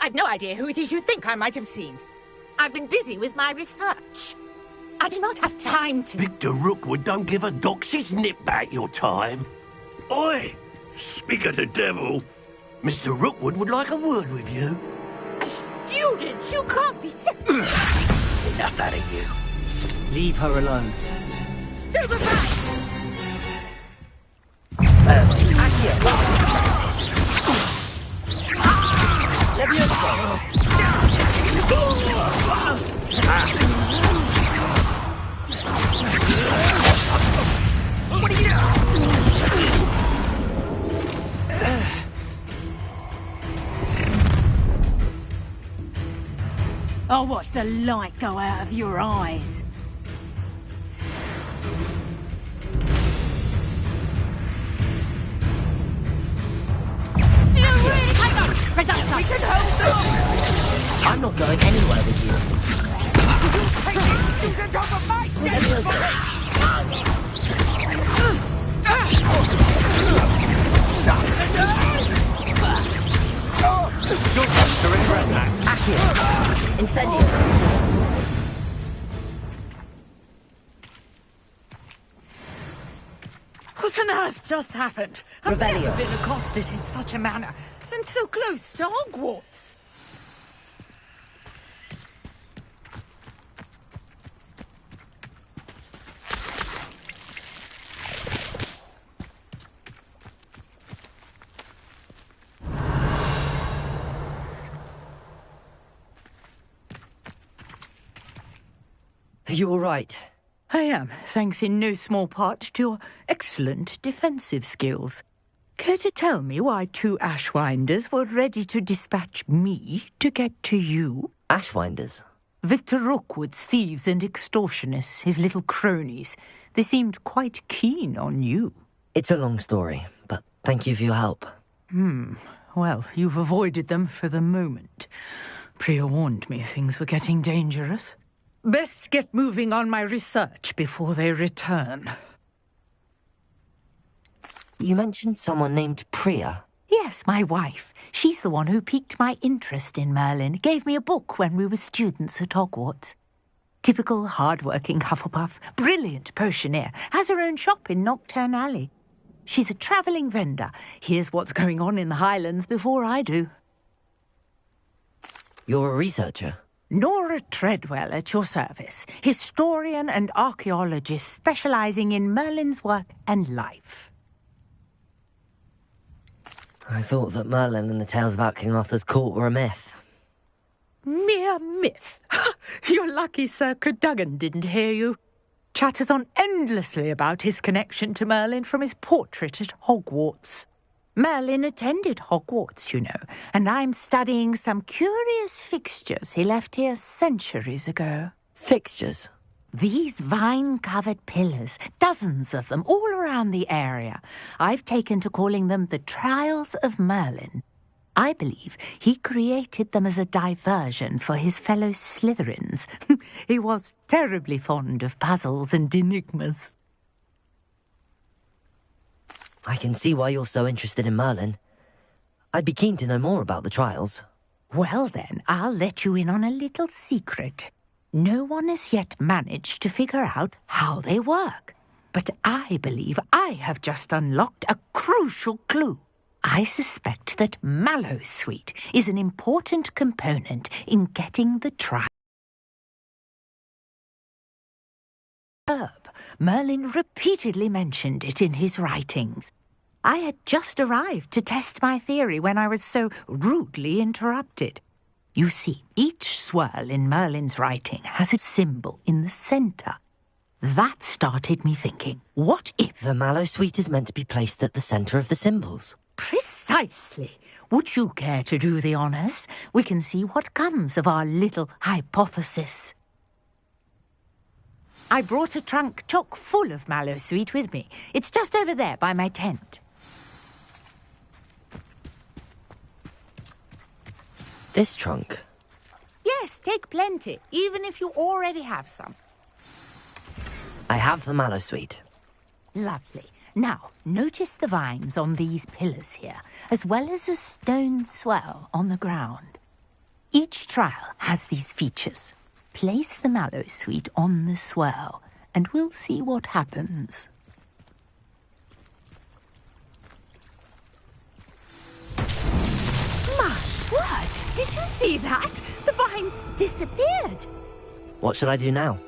I've no idea who it is you think I might have seen. I've been busy with my research. I do not have time to... Victor Rookwood don't give a doxy's nip back your time. Oi! Speak of the devil. Mr. Rookwood would like a word with you. A student? You can't be serious. Enough out of you. Leave her alone. Stupefy! What are you... I'll watch the light go out of your eyes. Do you really take up? Presumption! We can hold on! I'm not going anywhere with you. You can talk of my Accio. Incendio. What on earth just happened? I've Revelio. never been accosted in such a manner, and so close to Hogwarts. Are you all right? I am, thanks in no small part to your excellent defensive skills. Care to tell me why 2 Ashwinders were ready to dispatch me to get to you? Ashwinders? Victor Rookwood's thieves and extortionists, his little cronies. They seemed quite keen on you. It's a long story, but thank you for your help. Well, you've avoided them for the moment. Priya warned me things were getting dangerous. Best get moving on my research before they return. You mentioned someone named Priya. Yes, my wife. She's the one who piqued my interest in Merlin, gave me a book when we were students at Hogwarts. Typical hard-working Hufflepuff, brilliant potioneer, has her own shop in Nocturne Alley. She's a travelling vendor, hears what's going on in the Highlands before I do. You're a researcher? Nora Treadwell at your service, historian and archaeologist specialising in Merlin's work and life. I thought that Merlin and the tales about King Arthur's court were a myth. Mere myth. You're lucky Sir Cadogan didn't hear you. Chatters on endlessly about his connection to Merlin from his portrait at Hogwarts. Merlin attended Hogwarts, you know, and I'm studying some curious fixtures he left here centuries ago. Fixtures? These vine-covered pillars, dozens of them, all around the area. I've taken to calling them the Trials of Merlin. I believe he created them as a diversion for his fellow Slytherins. He was terribly fond of puzzles and enigmas. I can see why you're so interested in Merlin. I'd be keen to know more about the trials. Well then, I'll let you in on a little secret. No one has yet managed to figure out how they work. But I believe I have just unlocked a crucial clue. I suspect that Mallowsweet is an important component in getting the trial. Merlin repeatedly mentioned it in his writings. I had just arrived to test my theory when I was so rudely interrupted. You see, each swirl in Merlin's writing has a symbol in the centre. That started me thinking, what if... The Mallowsweet is meant to be placed at the centre of the symbols. Precisely. Would you care to do the honours? We can see what comes of our little hypothesis. I brought a trunk chock full of Mallowsweet with me. It's just over there by my tent. This trunk? Yes, take plenty, even if you already have some. I have the Mallowsweet. Lovely. Now, notice the vines on these pillars here, as well as a stone swell on the ground. Each trial has these features. Place the mallow sweet on the swirl, and we'll see what happens. My word! Did you see that? The vines disappeared. What should I do now?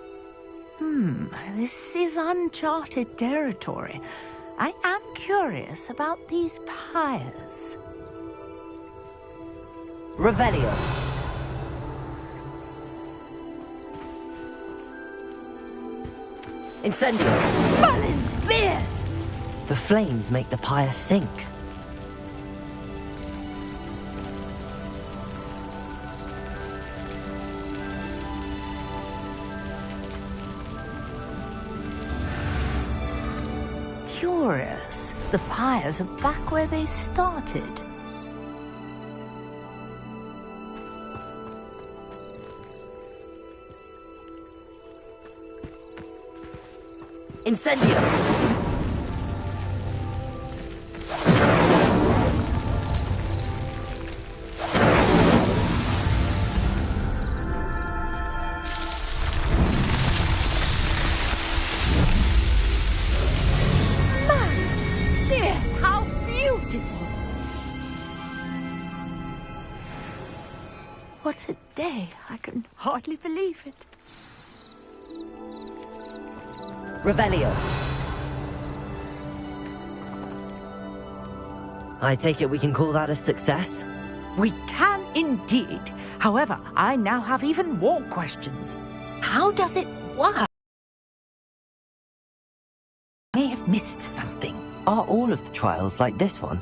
This is uncharted territory. I am curious about these pyres. Revelio. Incendio. Merlin's beard! The flames make the pyre sink. Curious. The pyres are back where they started. Incendio. How beautiful! What a day. I can hardly believe it. Revelio. I take it we can call that a success? We can indeed. However, I now have even more questions. How does it work? I may have missed something. Are all of the trials like this one?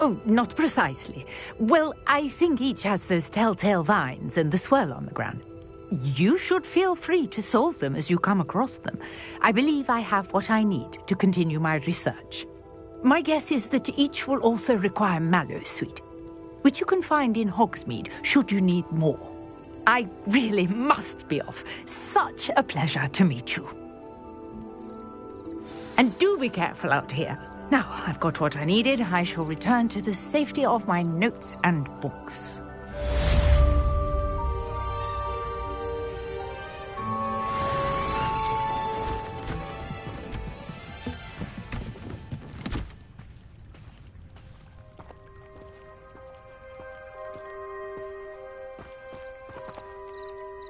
Oh, not precisely. Well, I think each has those telltale vines and the swirl on the ground. You should feel free to solve them as you come across them. I believe I have what I need to continue my research. My guess is that each will also require mallow sweet, which you can find in Hogsmeade should you need more. I really must be off. Such a pleasure to meet you. And do be careful out here. Now I've got what I needed, I shall return to the safety of my notes and books.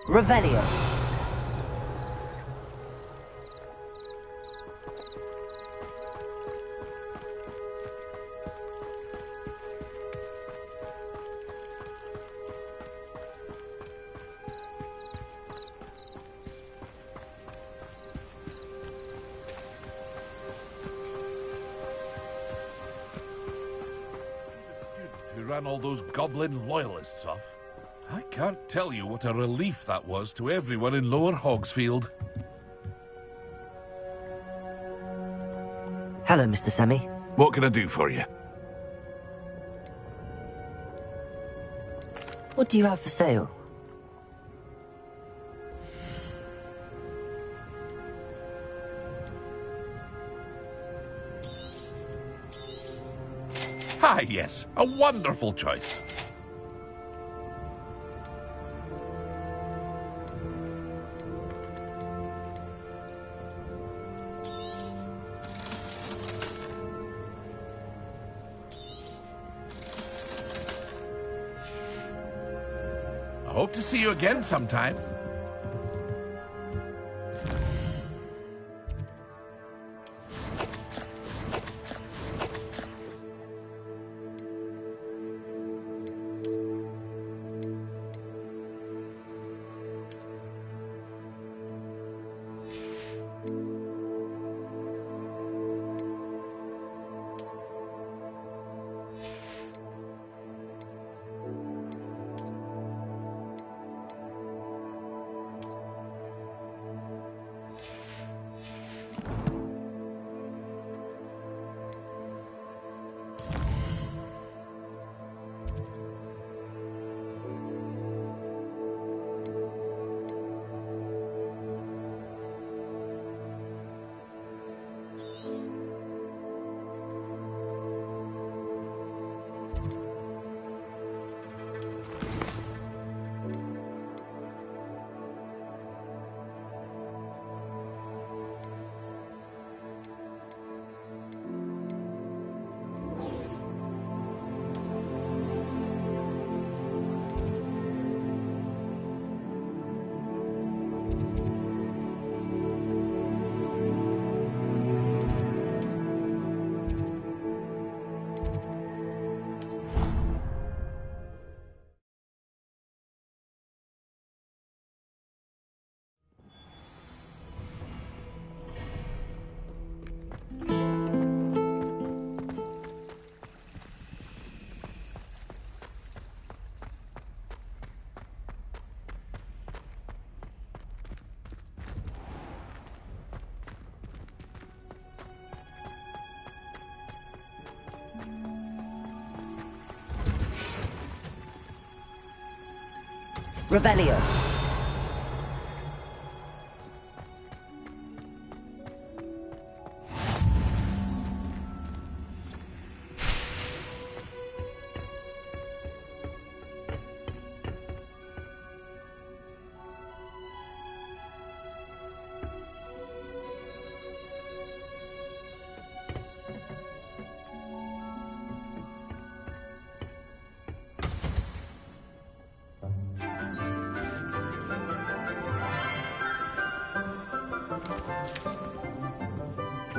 Revelio. Who ran all those goblin loyalists off? I can't tell you what a relief that was to everyone in Lower Hogsfield. Hello, Mr. Semi. What can I do for you? What do you have for sale? Ah, yes, a wonderful choice. I hope to see you again sometime. Revelio.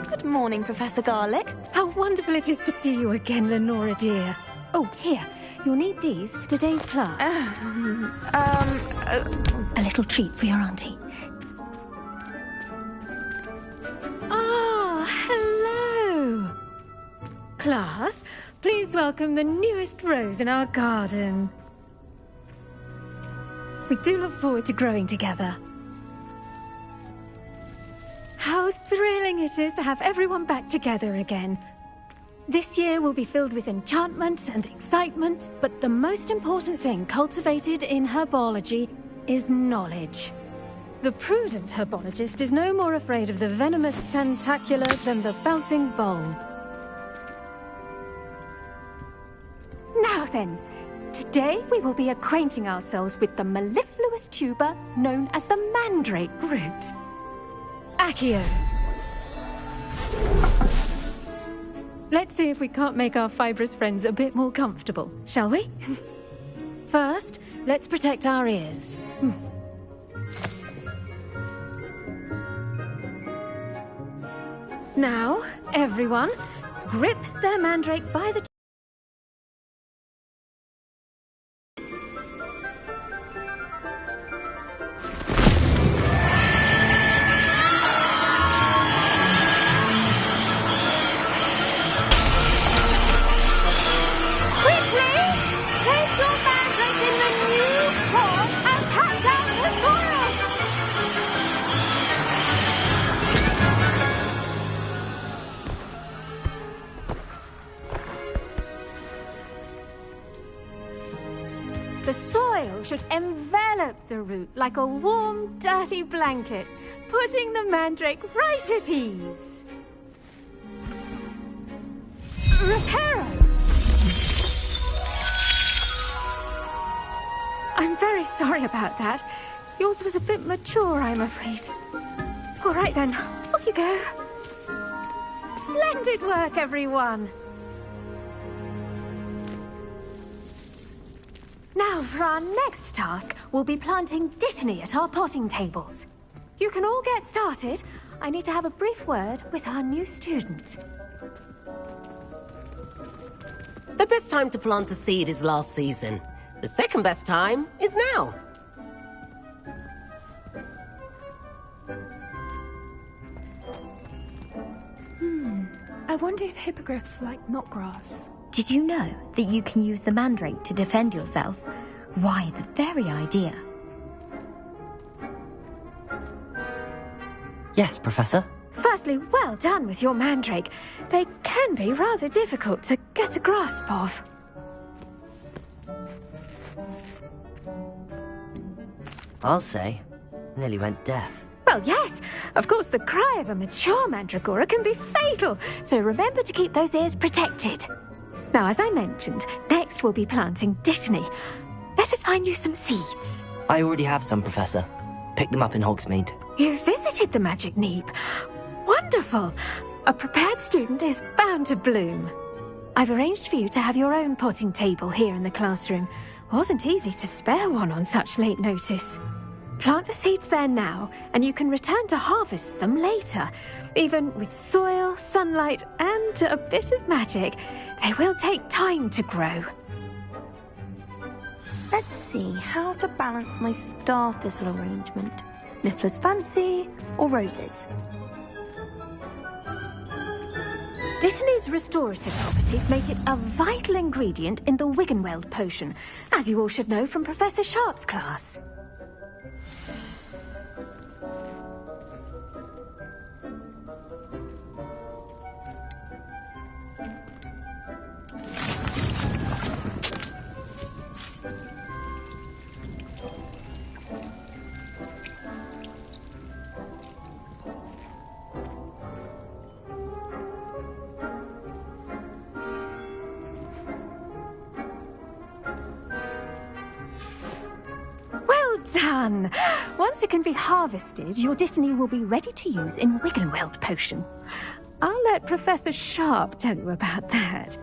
Good morning, Professor Garlick. How wonderful it is to see you again, Lenora dear. Oh, here. You'll need these for today's class. A little treat for your auntie. Ah, hello. Class, please welcome the newest rose in our garden. We do look forward to growing together. How thrilling it is to have everyone back together again. This year will be filled with enchantment and excitement, but the most important thing cultivated in herbology is knowledge. The prudent herbologist is no more afraid of the venomous tentacula than the bouncing bulb. Now then, today we will be acquainting ourselves with the mellifluous tuber known as the mandrake root. Accio. Let's see if we can't make our fibrous friends a bit more comfortable, shall we? First, let's protect our ears. Now, everyone, grip their mandrake by the should envelop the root like a warm, dirty blanket, putting the mandrake right at ease. Reparo! I'm very sorry about that. Yours was a bit mature, I'm afraid. All right then, off you go. Splendid work, everyone! Now, for our next task, we'll be planting dittany at our potting tables. You can all get started. I need to have a brief word with our new student. The best time to plant a seed is last season. The second best time is now. I wonder if hippogriffs like knotgrass. Did you know that you can use the mandrake to defend yourself? Why, the very idea. Yes, Professor. Firstly, well done with your mandrake. They can be rather difficult to get a grasp of. I'll say. Nearly went deaf. Well, yes. Of course, the cry of a mature mandragora can be fatal, so remember to keep those ears protected. Now, as I mentioned, next we'll be planting dittany. Let us find you some seeds. I already have some, Professor. Picked them up in Hogsmeade. You visited the Magic Neep. Wonderful! A prepared student is bound to bloom. I've arranged for you to have your own potting table here in the classroom. Wasn't easy to spare one on such late notice. Plant the seeds there now, and you can return to harvest them later. Even with soil, sunlight, and a bit of magic, they will take time to grow. Let's see how to balance my star thistle arrangement. Niffler's fancy or roses? Dittany's restorative properties make it a vital ingredient in the Wiggenweld potion, as you all should know from Professor Sharp's class. done! Once it can be harvested, your Dittany will be ready to use in Wiggenweld potion. I'll let Professor Sharp tell you about that.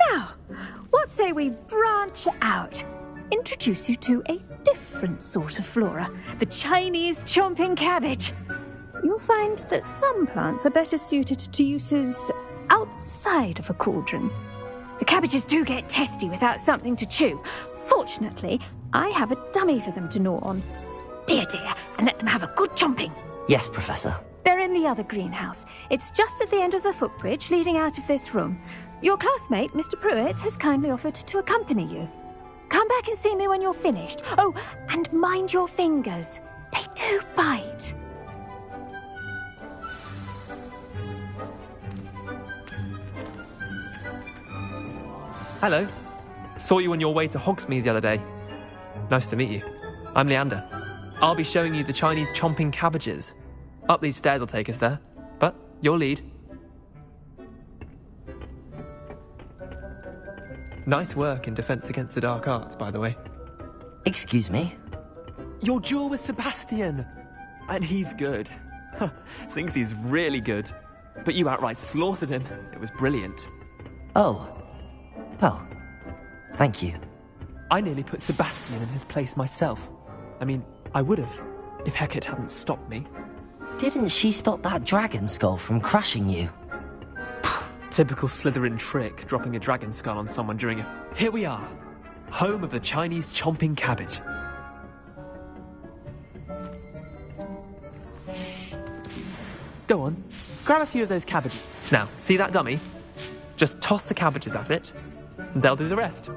Now, what say we branch out? Introduce you to a different sort of flora, the Chinese chomping cabbage. You'll find that some plants are better suited to uses outside of a cauldron. The cabbages do get testy without something to chew. Fortunately, I have a dummy for them to gnaw on. Be a dear and let them have a good chomping. Yes, Professor. They're in the other greenhouse. It's just at the end of the footbridge leading out of this room. Your classmate, Mr. Pruitt, has kindly offered to accompany you. Come back and see me when you're finished. Oh, and mind your fingers. They do bite. Hello. Saw you on your way to Hogsmeade the other day. Nice to meet you. I'm Leander. I'll be showing you the Chinese chomping cabbages. Up these stairs will take us there, but your lead. Nice work in Defense Against the Dark Arts, by the way. Excuse me? Your duel with Sebastian! And he's good. Thinks he's really good. But you outright slaughtered him. It was brilliant. Oh. Well, thank you. I nearly put Sebastian in his place myself. I mean, I would have, if Hecate hadn't stopped me. Didn't she stop that dragon skull from crushing you? Typical Slytherin trick, dropping a dragon skull on someone during a... Here we are, home of the Chinese chomping cabbage. Go on, grab a few of those cabbages. Now, see that dummy? Just toss the cabbages at it, and they'll do the rest.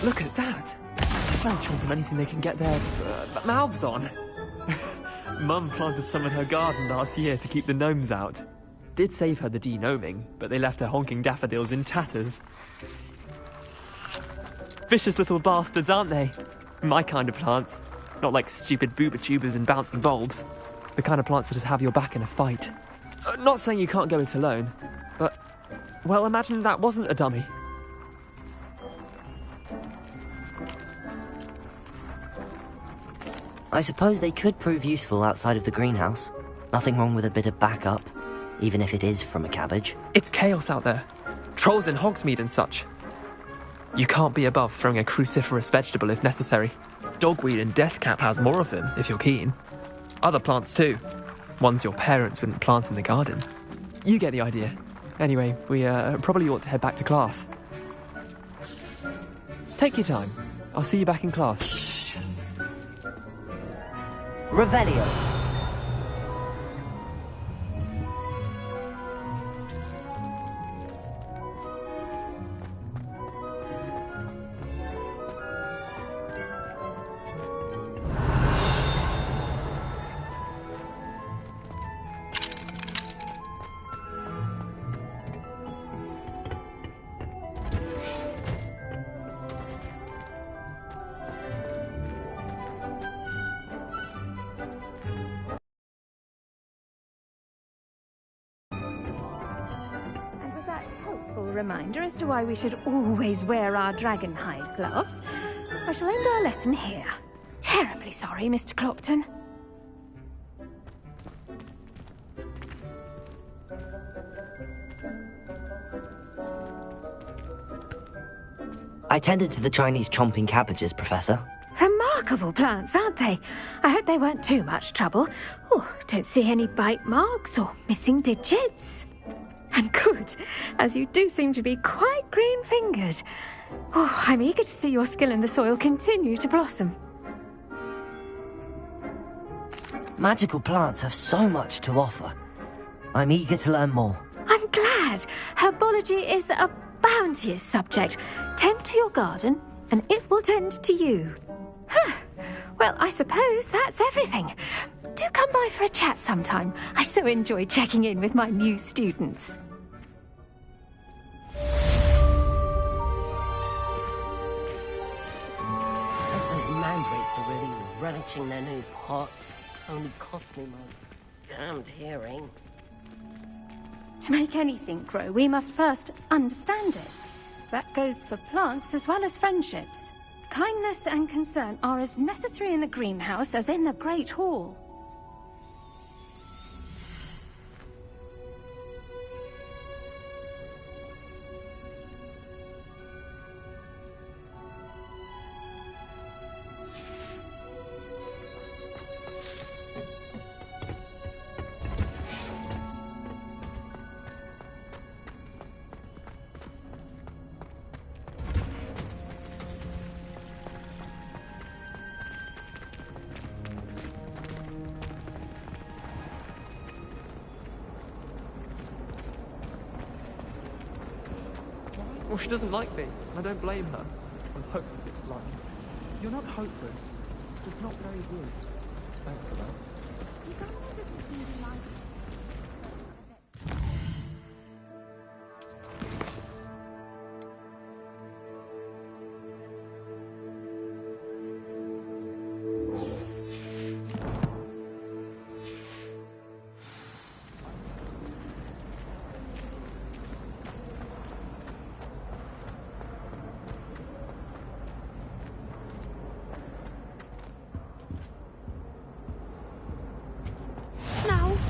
Look at that! They'll chomp on anything they can get their mouths on. Mum planted some in her garden last year to keep the gnomes out. Did save her the de-gnoming, but they left her honking daffodils in tatters. Vicious little bastards, aren't they? My kind of plants. Not like stupid booba tubers and bouncing bulbs. The kind of plants that just have your back in a fight. Not saying you can't go it alone, but... well, imagine that wasn't a dummy. I suppose they could prove useful outside of the greenhouse. Nothing wrong with a bit of backup, even if it is from a cabbage. It's chaos out there. Trolls in Hogsmeade and such. You can't be above throwing a cruciferous vegetable if necessary. Dogweed and deathcap has more of them, if you're keen. Other plants too. Ones your parents wouldn't plant in the garden. You get the idea. Anyway, we probably ought to head back to class. Take your time. I'll see you back in class. Revelio. Reminder as to why we should always wear our dragon hide gloves. I shall end our lesson here. Terribly sorry, Mr. Clopton. I tended to the Chinese chomping cabbages, Professor. Remarkable plants, aren't they? I hope they weren't too much trouble. Oh, don't see any bite marks or missing digits. And good, as you do seem to be quite green-fingered. Oh, I'm eager to see your skill in the soil continue to blossom. Magical plants have so much to offer. I'm eager to learn more. I'm glad. said, herbology is a bounteous subject. Tend to your garden, and it will tend to you. Well, I suppose that's everything. Do come by for a chat sometime. I so enjoy checking in with my new students. Those mandrakes are really relishing their new pots. Only cost me my damned hearing. To make anything grow, we must first understand it. That goes for plants as well as friendships. Kindness and concern are as necessary in the greenhouse as in the Great Hall. Well, she doesn't like me. I don't blame her. I'm hopeless, like. You're not hopeless. It's not very good. Thanks for that.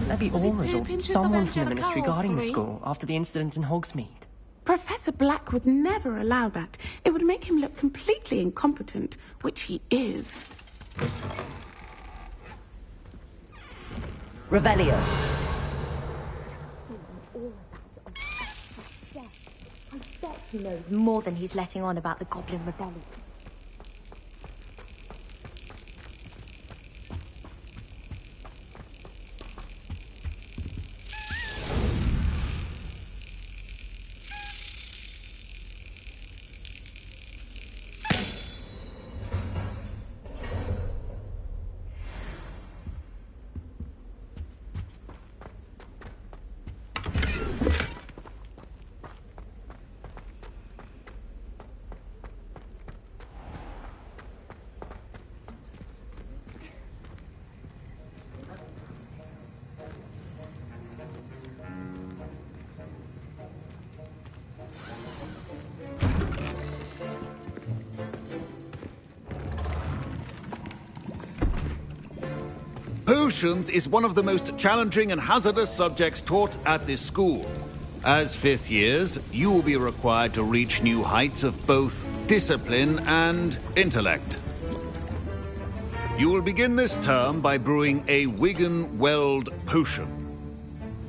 Maybe Aura's or someone from the Ministry guarding the school after the incident in Hogsmeade. Professor Black would never allow that. It would make him look completely incompetent, which he is. Revelio. I bet he knows more than he's letting on about the Goblin Rebellion. Potions is one of the most challenging and hazardous subjects taught at this school. As fifth years, you will be required to reach new heights of both discipline and intellect. You will begin this term by brewing a Wigan Weld potion.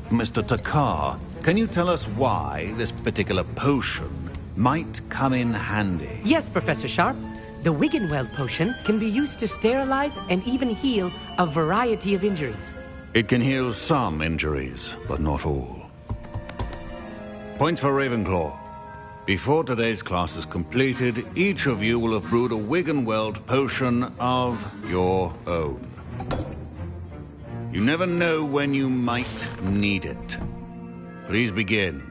Mr. Takar, can you tell us why this particular potion might come in handy? Yes, Professor Sharp. The Wiggenweld potion can be used to sterilize and even heal a variety of injuries. It can heal some injuries, but not all. Point for Ravenclaw. Before today's class is completed, each of you will have brewed a Wiggenweld potion of your own. You never know when you might need it. Please begin.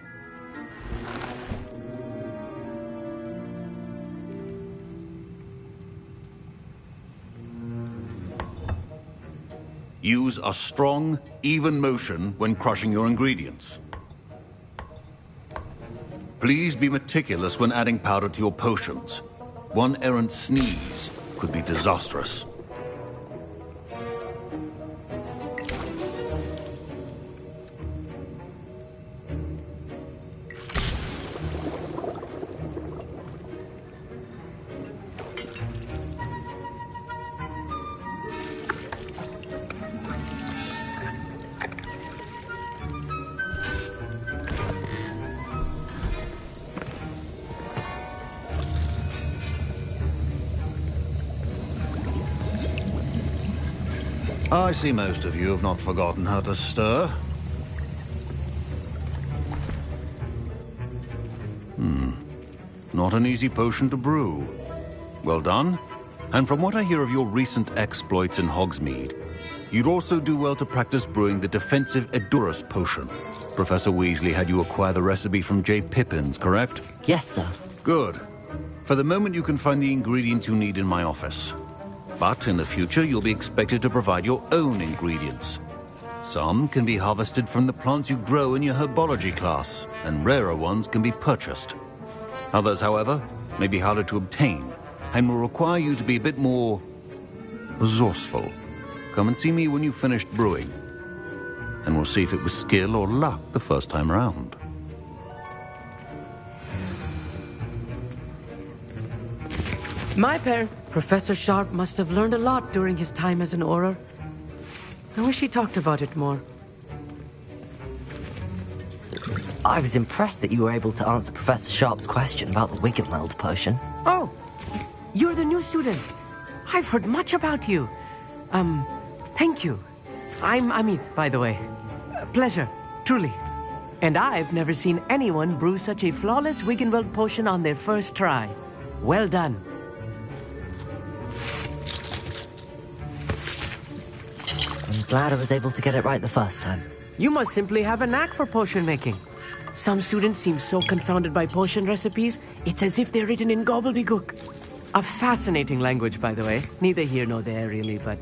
Use a strong, even motion when crushing your ingredients. Please be meticulous when adding powder to your potions. One errant sneeze could be disastrous. I see most of you have not forgotten how to stir. Not an easy potion to brew. Well done. And from what I hear of your recent exploits in Hogsmeade, you'd also do well to practice brewing the defensive Edurus potion. Professor Weasley had you acquire the recipe from J. Pippin's, correct? Yes, sir. Good. For the moment, you can find the ingredients you need in my office. But in the future, you'll be expected to provide your own ingredients. Some can be harvested from the plants you grow in your herbology class, and rarer ones can be purchased. Others, however, may be harder to obtain, and will require you to be a bit more resourceful. Come and see me when you've finished brewing, and we'll see if it was skill or luck the first time round. My parent, Professor Sharp, must have learned a lot during his time as an Auror. I wish he talked about it more. I was impressed that you were able to answer Professor Sharp's question about the Wiggenweld potion. Oh, you're the new student. I've heard much about you. Thank you. I'm Amit, by the way. Pleasure, truly. And I've never seen anyone brew such a flawless Wiggenweld potion on their first try. Well done. I'm glad I was able to get it right the first time. You must simply have a knack for potion making. Some students seem so confounded by potion recipes, it's as if they're written in gobbledygook. A fascinating language, by the way. Neither here nor there, really, but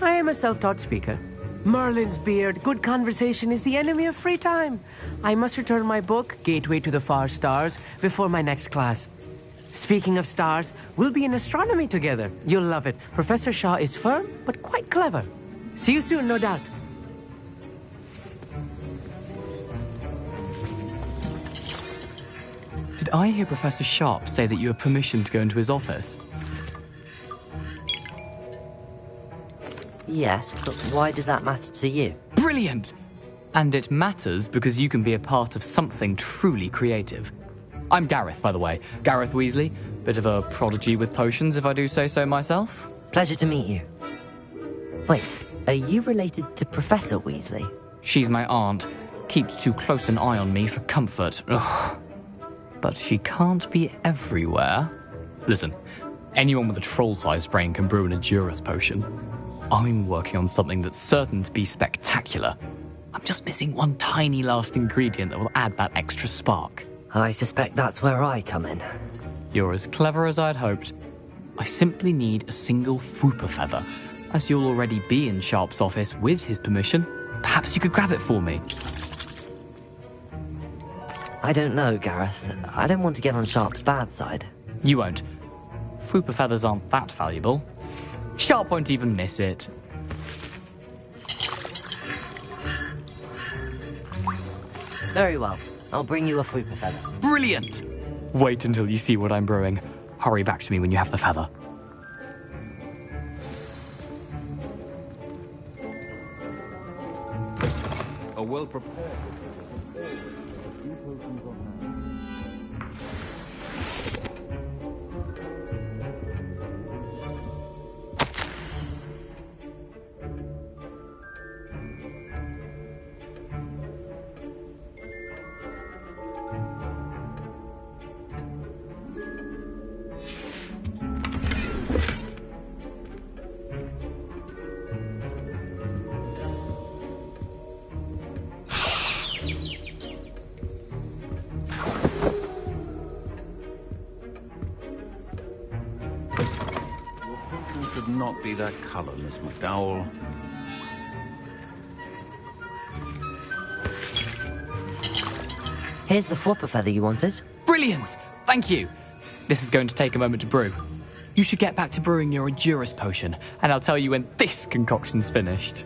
I am a self-taught speaker. Merlin's beard, good conversation is the enemy of free time. I must return my book, Gateway to the Far Stars, before my next class. Speaking of stars, we'll be in astronomy together. You'll love it. Professor Shaw is firm, but quite clever. See you soon, no doubt. Did I hear Professor Sharp say that you have permission to go into his office? Yes, but why does that matter to you? Brilliant! And it matters because you can be a part of something truly creative. I'm Gareth, by the way. Gareth Weasley. Bit of a prodigy with potions, if I do say so myself. Pleasure to meet you. Wait, are you related to Professor Weasley? She's my aunt. Keeps too close an eye on me for comfort. Ugh. But she can't be everywhere. Listen, anyone with a troll-sized brain can brew an Edurus potion. I'm working on something that's certain to be spectacular. I'm just missing one tiny last ingredient that will add that extra spark. I suspect that's where I come in. You're as clever as I'd hoped. I simply need a single Fwooper feather. As you'll already be in Sharp's office with his permission, perhaps you could grab it for me. I don't know, Gareth. I don't want to get on Sharp's bad side. You won't. Fwooper feathers aren't that valuable. Sharp won't even miss it. Very well. I'll bring you a Fwooper feather. Brilliant! Wait until you see what I'm brewing. Hurry back to me when you have the feather. A well-prepared... should not be that color, Miss McDowell. Here's the Fwooper feather you wanted. Brilliant! Thank you! This is going to take a moment to brew. You should get back to brewing your Edurus potion, and I'll tell you when this concoction's finished.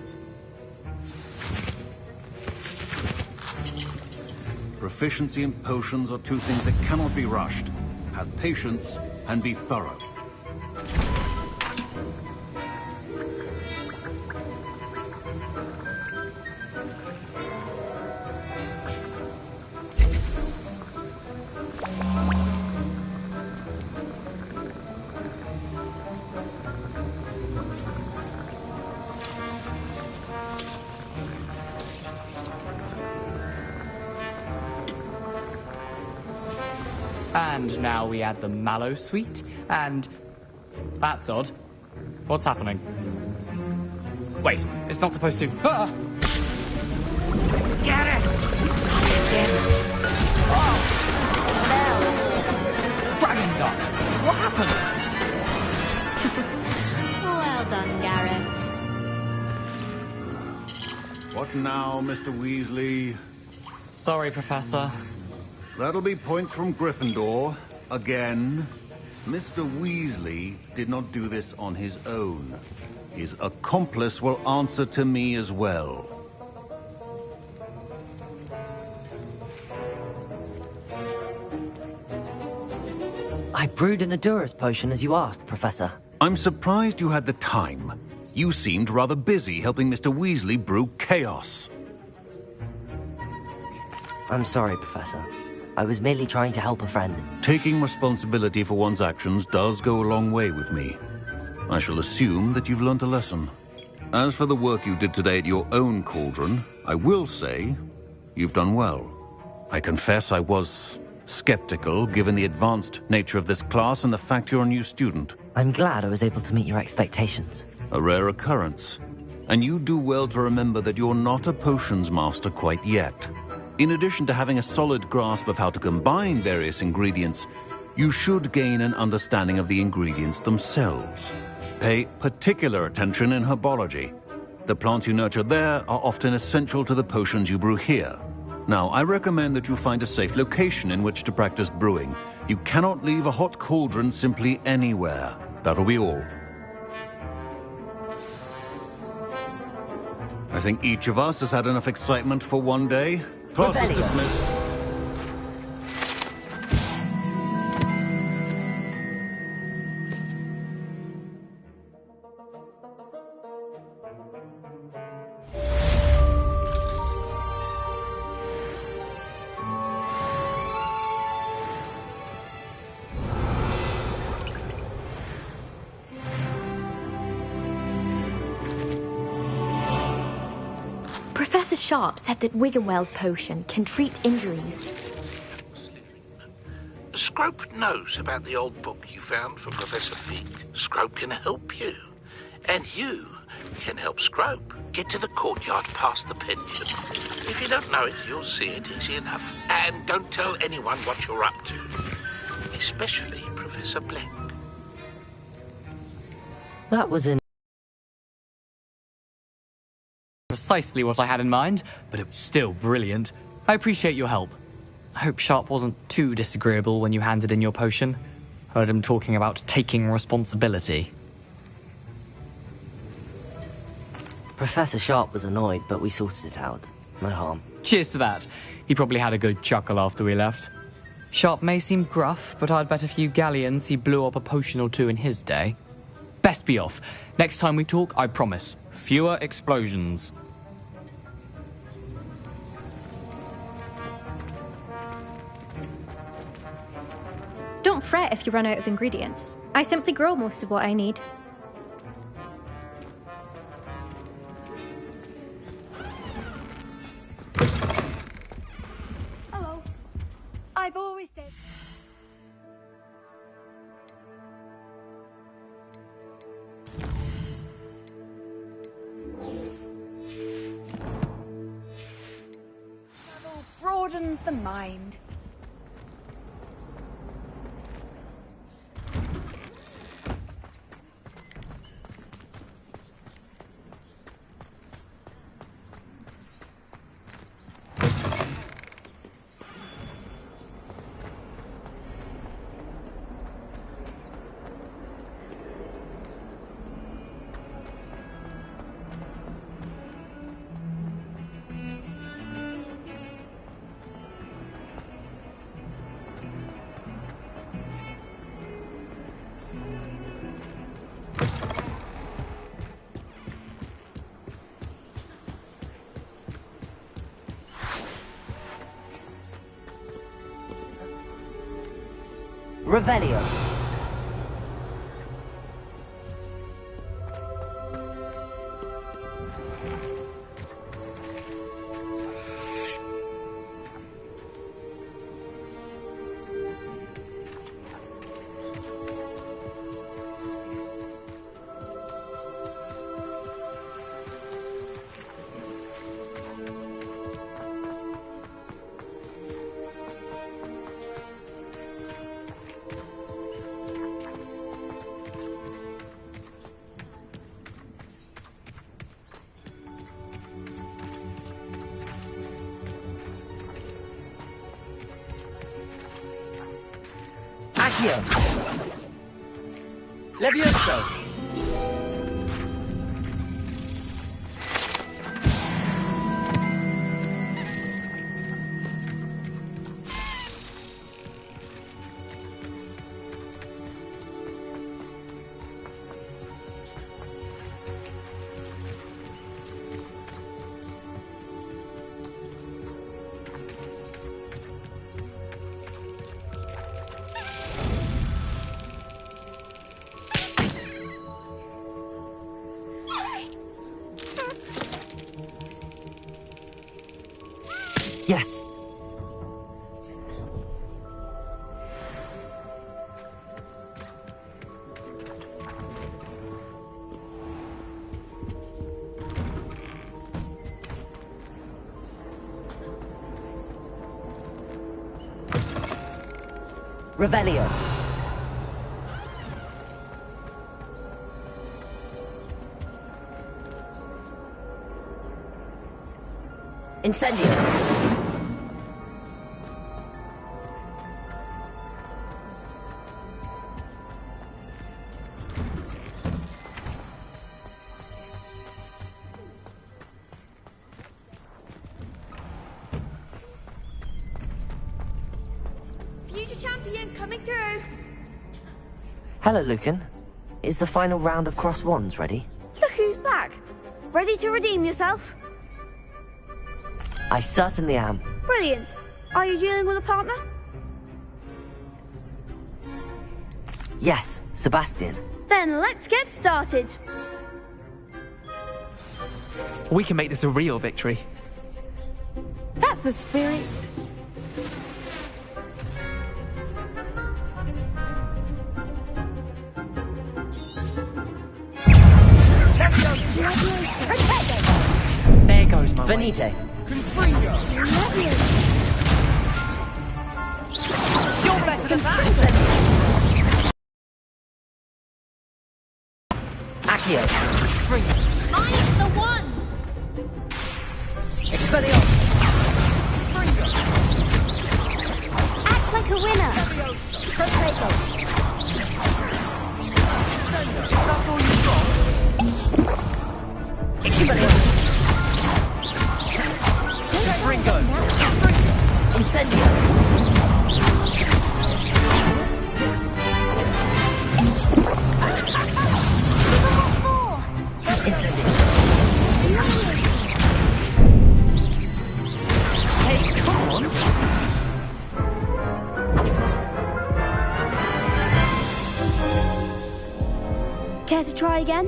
Proficiency in potions are two things that cannot be rushed. Have patience and be thorough. And now we add the mallow sweet, and... That's odd. What's happening? Wait, it's not supposed to... Ah! Get it! Dragon Dog! What happened? Well done, Gareth. What now, Mr. Weasley? Sorry, Professor. That'll be points from Gryffindor. Again. Mr. Weasley did not do this on his own. His accomplice will answer to me as well. I brewed an Adurus potion as you asked, Professor. I'm surprised you had the time. You seemed rather busy helping Mr. Weasley brew chaos. I'm sorry, Professor. I was merely trying to help a friend. Taking responsibility for one's actions does go a long way with me. I shall assume that you've learnt a lesson. As for the work you did today at your own cauldron, I will say you've done well. I confess I was skeptical, given the advanced nature of this class and the fact you're a new student. I'm glad I was able to meet your expectations. A rare occurrence. And you do well to remember that you're not a potions master quite yet. In addition to having a solid grasp of how to combine various ingredients, you should gain an understanding of the ingredients themselves. Pay particular attention in herbology. The plants you nurture there are often essential to the potions you brew here. Now, I recommend that you find a safe location in which to practice brewing. You cannot leave a hot cauldron simply anywhere. That'll be all. I think each of us has had enough excitement for one day. Class is dismissed. Professor Sharp said that Wiggenweld potion can treat injuries. Scrope knows about the old book you found for Professor Fig. Scrope can help you. And you can help Scrope get to the courtyard past the pendulum. If you don't know it, you'll see it easy enough. And don't tell anyone what you're up to. Especially Professor Blank. That was in... Precisely what I had in mind, but it was still brilliant. I appreciate your help. I hope Sharp wasn't too disagreeable when you handed in your potion. Heard him talking about taking responsibility. Professor Sharp was annoyed, but we sorted it out. No harm. Cheers to that. He probably had a good chuckle after we left. Sharp may seem gruff, but I'd bet a few galleons he blew up a potion or two in his day. Best be off. Next time we talk, I promise, fewer explosions. Don't fret if you run out of ingredients. I simply grow most of what I need. Hello. I've always said... Travel broadens the mind. Revelio. Accio. Levioso. Yes. Revelio. Incendio. Future champion coming through. Hello, Lucan. Is the final round of Cross Wands ready? Look who's back. Ready to redeem yourself? I certainly am. Brilliant. Are you dealing with a partner? Yes, Sebastian. Then let's get started. We can make this a real victory. That's the spirit. There goes my Venite. You're better than that. Accio. Mine's the one. Expelliarmus. Act like a winner. Protego. That's all you've got. Expelliarmus. Ringo. Incendio. Incendio. Hey, come on. Care to try again?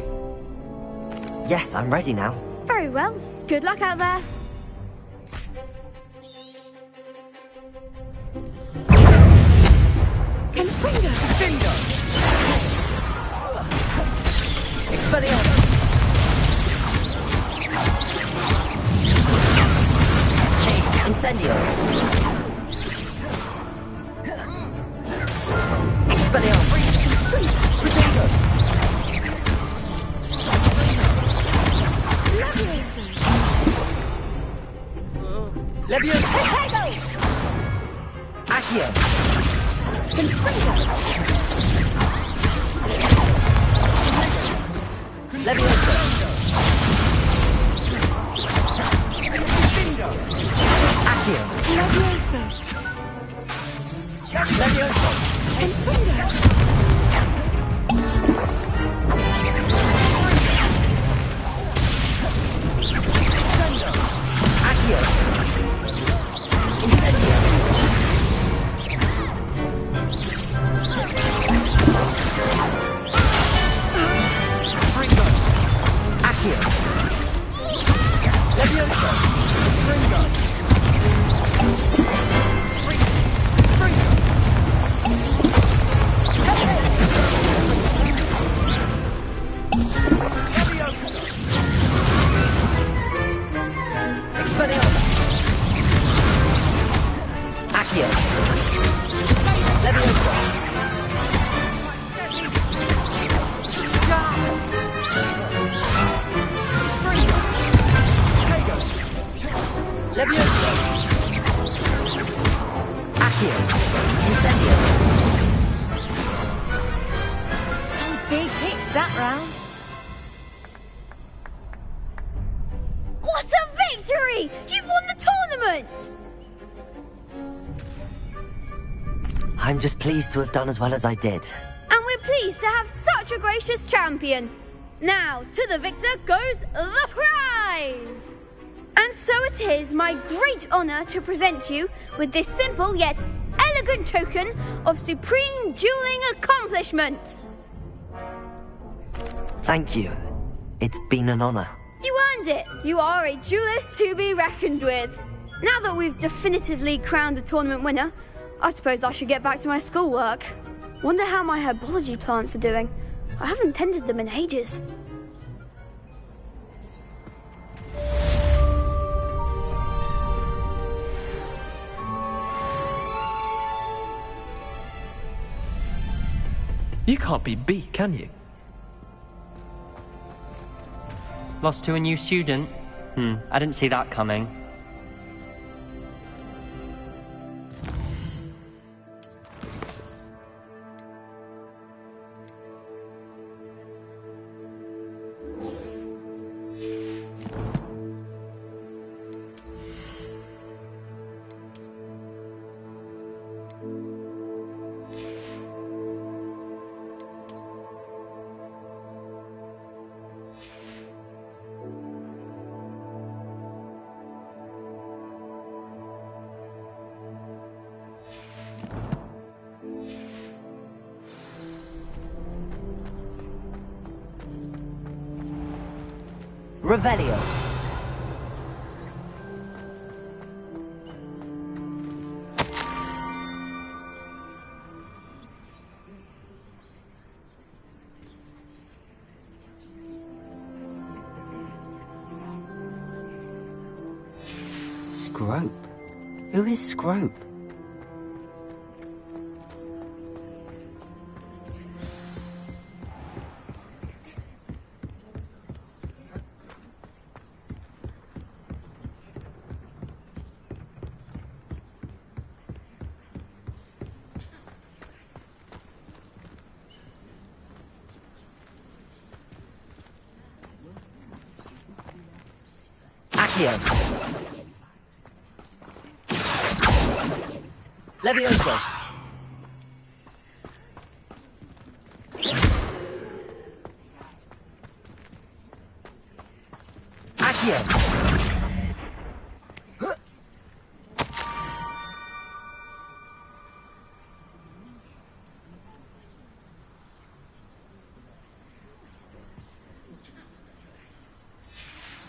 Yes, I'm ready now. Very well. Good luck out there. Expelliarmus. Incendio. Expelliarmus. Protego. Levioso. Protego. Accio. Confringo. Levioso. Accio. Levioso. Levioso. Confringo. Accio. Incendio. Ringo. Accio. Levioso. Ringo. Expelliarmus. Accio. Levioso. Levioso. Accio. Incendio. Excellent! I'm just pleased to have done as well as I did. And we're pleased to have such a gracious champion. Now, to the victor goes the prize! And so it is my great honour to present you with this simple yet elegant token of supreme dueling accomplishment. Thank you. It's been an honour. You earned it. You are a duelist to be reckoned with. Now that we've definitively crowned the tournament winner, I suppose I should get back to my schoolwork. Wonder how my herbology plants are doing. I haven't tended them in ages. You can't be beat, can you? Lost to a new student? I didn't see that coming. Revelio. Scrope? Who is Scrope? Levioso. Accio.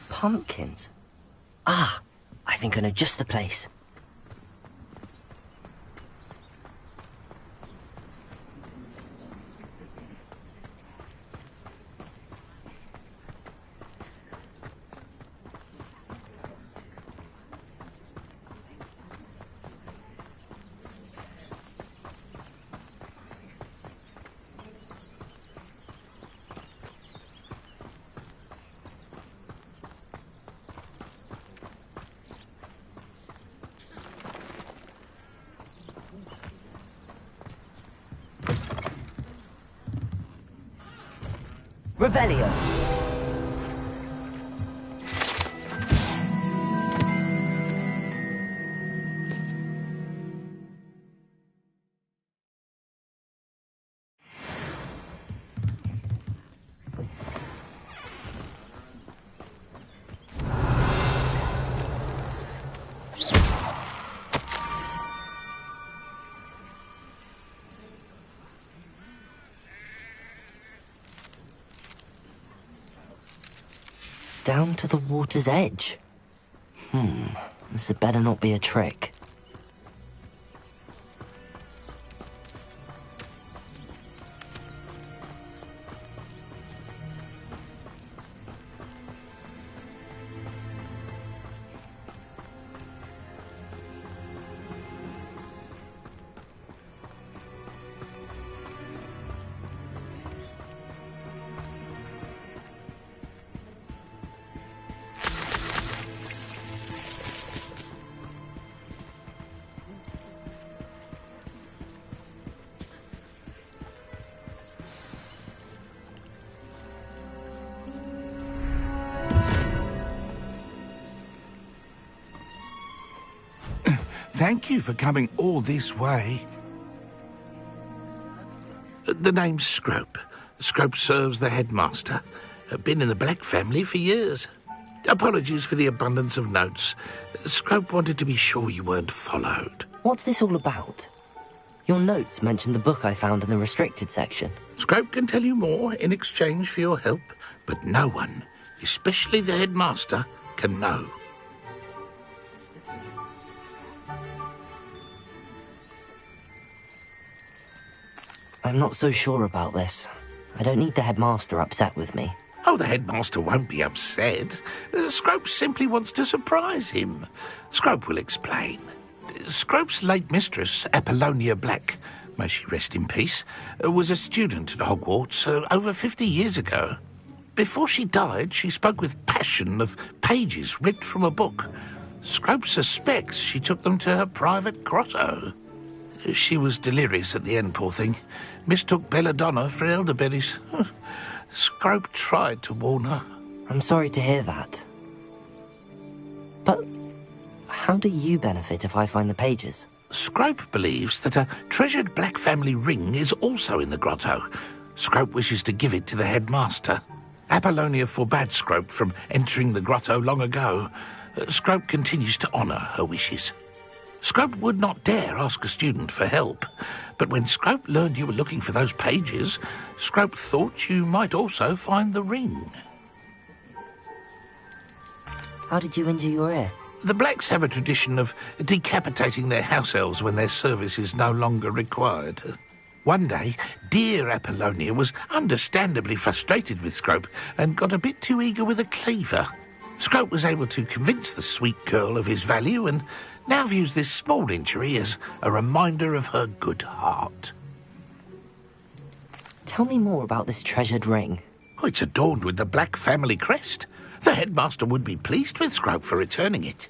Pumpkins. Ah, I think I know just the place. Revelio. Down to the water's edge. This had better not be a trick. Thank you for coming all this way. The name's Scrope. Scrope serves the headmaster. Been in the Black family for years. Apologies for the abundance of notes. Scrope wanted to be sure you weren't followed. What's this all about? Your notes mentioned the book I found in the restricted section. Scrope can tell you more in exchange for your help, but no one, especially the headmaster, can know. I'm not so sure about this. I don't need the headmaster upset with me. Oh, the headmaster won't be upset. Scrope simply wants to surprise him. Scrope will explain. Scrope's late mistress, Apollonia Black, may she rest in peace, was a student at Hogwarts over 50 years ago. Before she died, she spoke with passion of pages ripped from a book. Scrope suspects she took them to her private grotto. She was delirious at the end, poor thing. Mistook belladonna for elderberries. Scrope tried to warn her. I'm sorry to hear that. But how do you benefit if I find the pages? Scrope believes that a treasured Black family ring is also in the grotto. Scrope wishes to give it to the headmaster. Apollonia forbade Scrope from entering the grotto long ago. Scrope continues to honour her wishes. Scrope would not dare ask a student for help, but when Scrope learned you were looking for those pages, Scrope thought you might also find the ring. How did you injure your ear? The Blacks have a tradition of decapitating their house elves when their service is no longer required. One day, dear Apollonia was understandably frustrated with Scrope and got a bit too eager with a cleaver. Scrope was able to convince the sweet girl of his value and now views this small injury as a reminder of her good heart. Tell me more about this treasured ring. Oh, it's adorned with the Black family crest. The headmaster would be pleased with Scrope for returning it.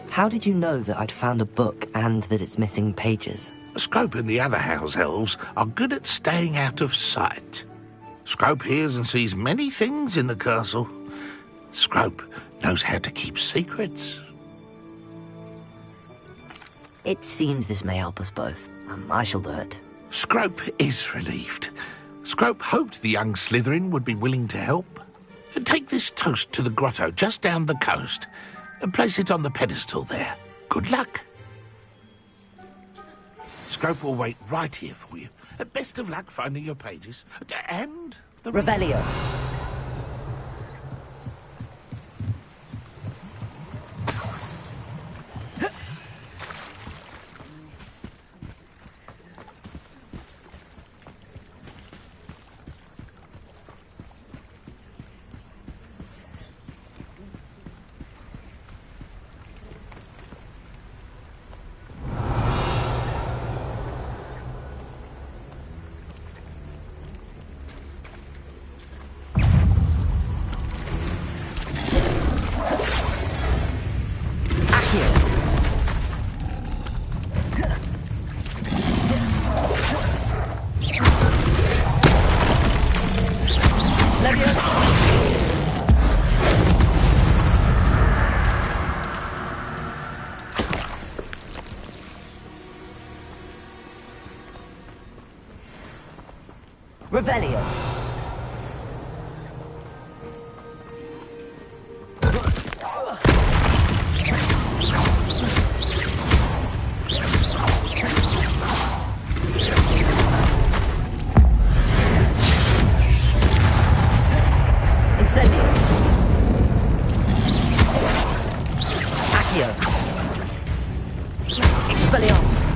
How did you know that I'd found a book and that it's missing pages? Scrope and the other house elves are good at staying out of sight. Scrope hears and sees many things in the castle. Scrope knows how to keep secrets. It seems this may help us both. I shall do it. Scrope is relieved. Scrope hoped the young Slytherin would be willing to help. Take this toast to the grotto just down the coast and place it on the pedestal there. Good luck. Scrope will wait right here for you. Best of luck finding your pages. And the Revelio. Revelio. Incendio. Accio. Expelliarmus.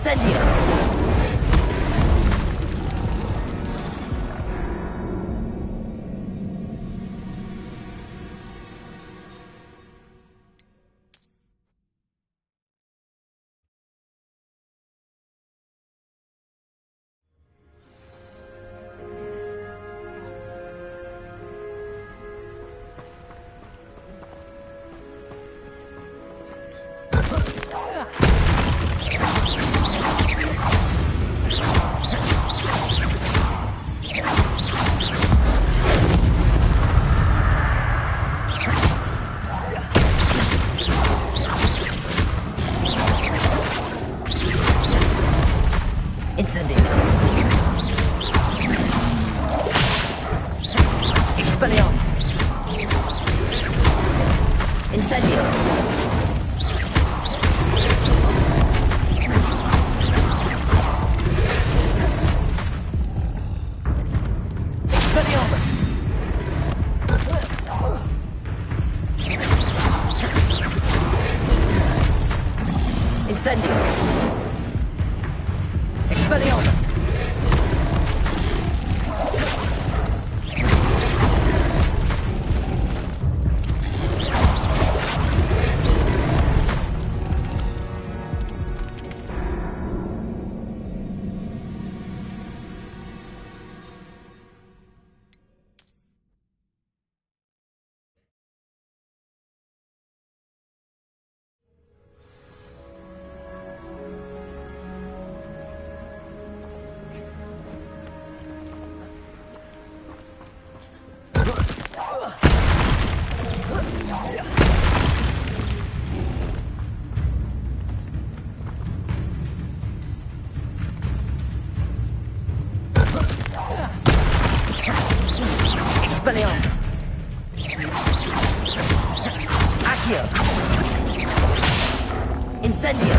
Incendio! Incendio. Expelliarmus. Incendio. Expelliarmus. Incendio. Expelliarmus. Expelliarmus. Accio. Incendio.